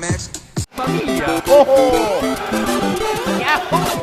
match. Mamma oh, oh. Yahoo!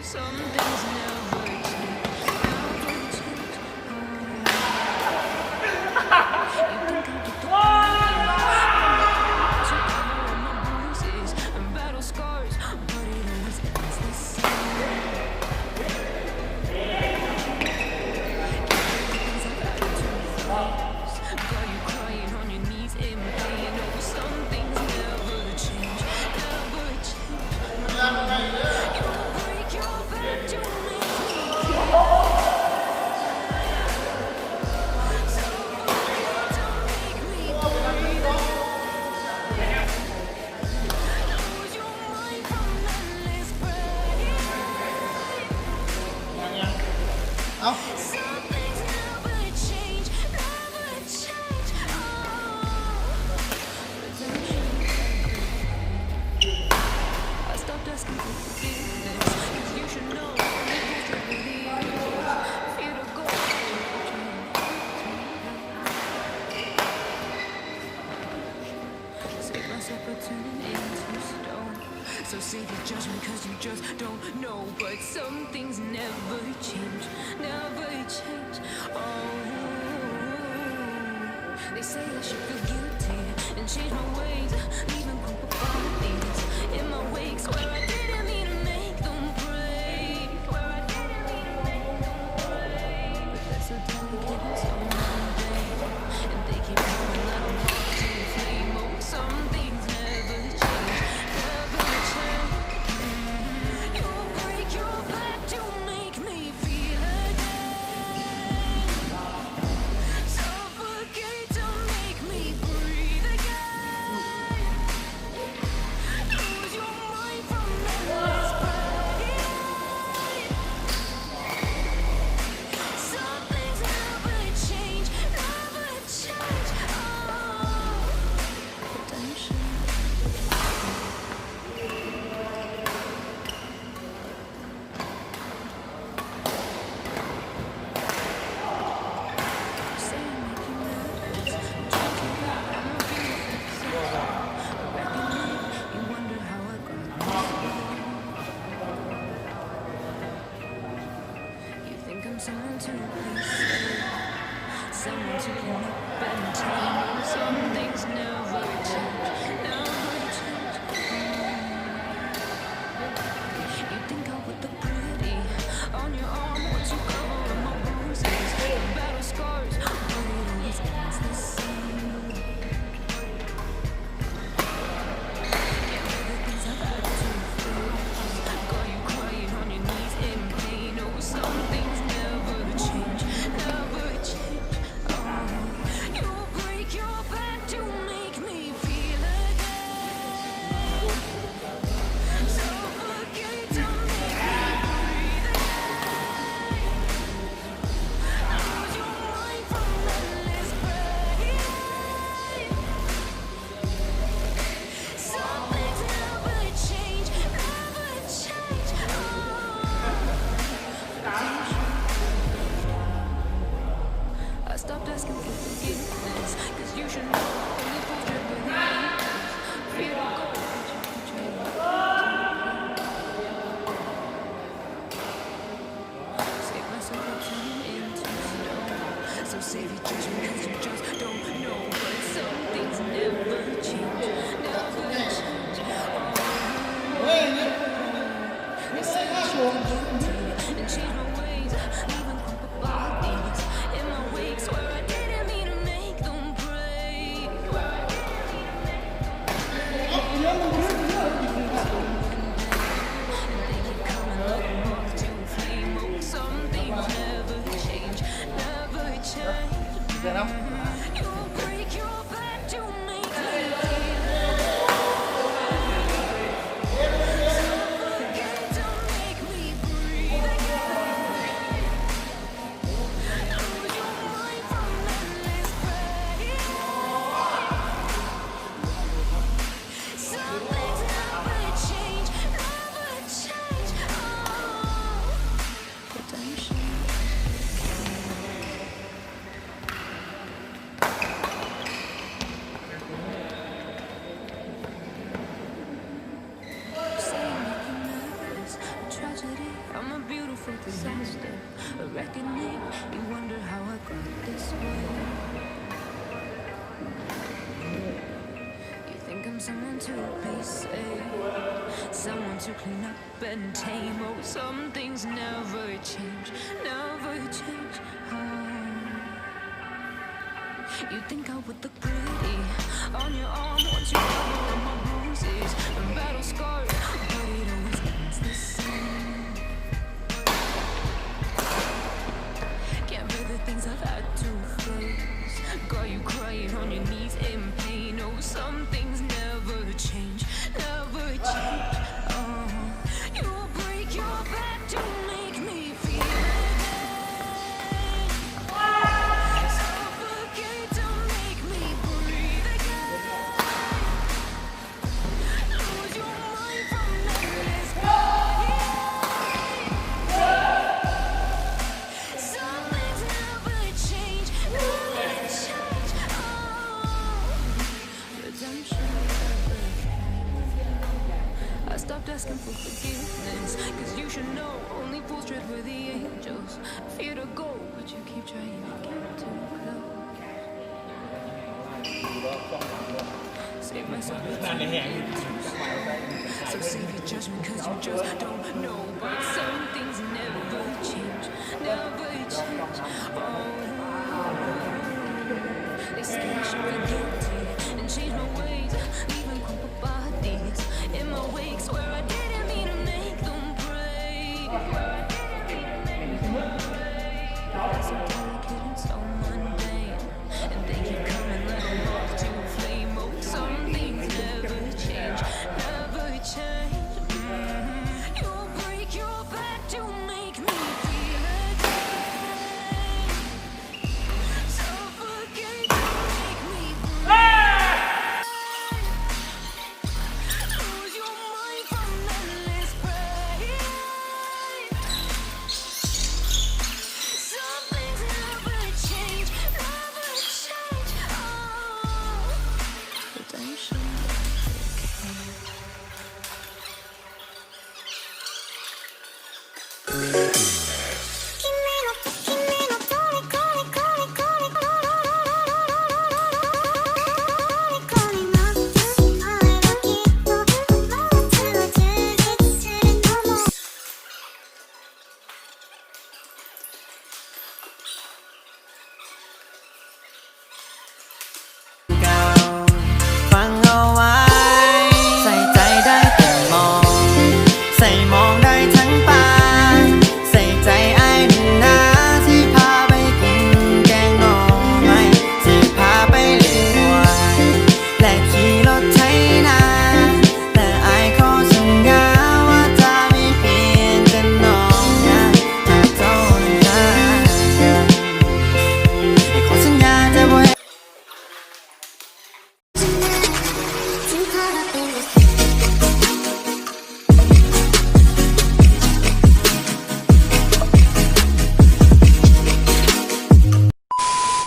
Some things never change. Battle scars, but it always ends the same. Got you crying on your knees in pain. Oh, some things never change, never change. You break your back to make me so afraid to make me breathe. Lose your mind from endless pain. Some things never change, never change. I stopped asking for forgiveness, 'cause you should know that you really fear to go. Save myself for turning into stone. So save your judgment, 'cause you just don't know. But some things never change, never change. Oh, they say I should feel guilty and change my ways, leaving culpabilities in my wake. Swear I didn't mean to make them break. Swear I didn't mean to make them break. But that's so delicate and so mundane, and they keep coming like a moth to a flame. Oh, some things never change, never change. You break your back to make me feel again. Suffocate to make me breathe again. Lose your mind from endless pain. Some things never change, never change. Oh, redemption. Say I make you nervous, drinking up, I'm a beautiful I reckon you wonder how I got this. You think I'm someone to replace you, someone to clean up and tame. Some things never change, never change. You think I'll put the pretty on your arm once you cover my bruises and battle scars, but it always ends the same. Can't bear the things I've had to face. Got you crying on your knees in pain. Oh, some things never change, never change. Oh, you break your back to make me feel again. Suffocate to make me breathe again. Lose your mind from endless pain. Some things never change, never change. I stopped asking for forgiveness, 'cause you should know when you pulled your beliefs. Fear to go. Save myself from turning into stone. So save your judgment, 'cause you just don't know. But some things never change, never change. They say I should be guilty and change my ways, leaving culpabilities in my wake. Swear I didn't mean to make them break. Swear I didn't mean to make and they keep coming like a moth to a flame. Oh, some things never change, never change. You break your back to make me feel. Suffocate to make me breathe. I'm a beautiful disaster, a reckoning. You wonder how I got this way. You think I'm someone to be saved, someone to clean up and tame. Oh, some things never change, never change. Oh. You think I would look pretty on your arm once you cover all my bruises and battle scars, but it always ends the same. Can't bear the things I've had to face. Got you crying on your knees in pain. Oh, some things never change, never change. Oh, you will break your back to make me feel again. Suffocate to make me breathe again. Lose your mind from endless pain. Some things never change, never change. Oh, redemption. I stopped asking for forgiveness, cause you should know only fools tread where the angels fear to go, but you keep trying to get too close. Save myself with so save your judgment, cause you just don't know. But some things never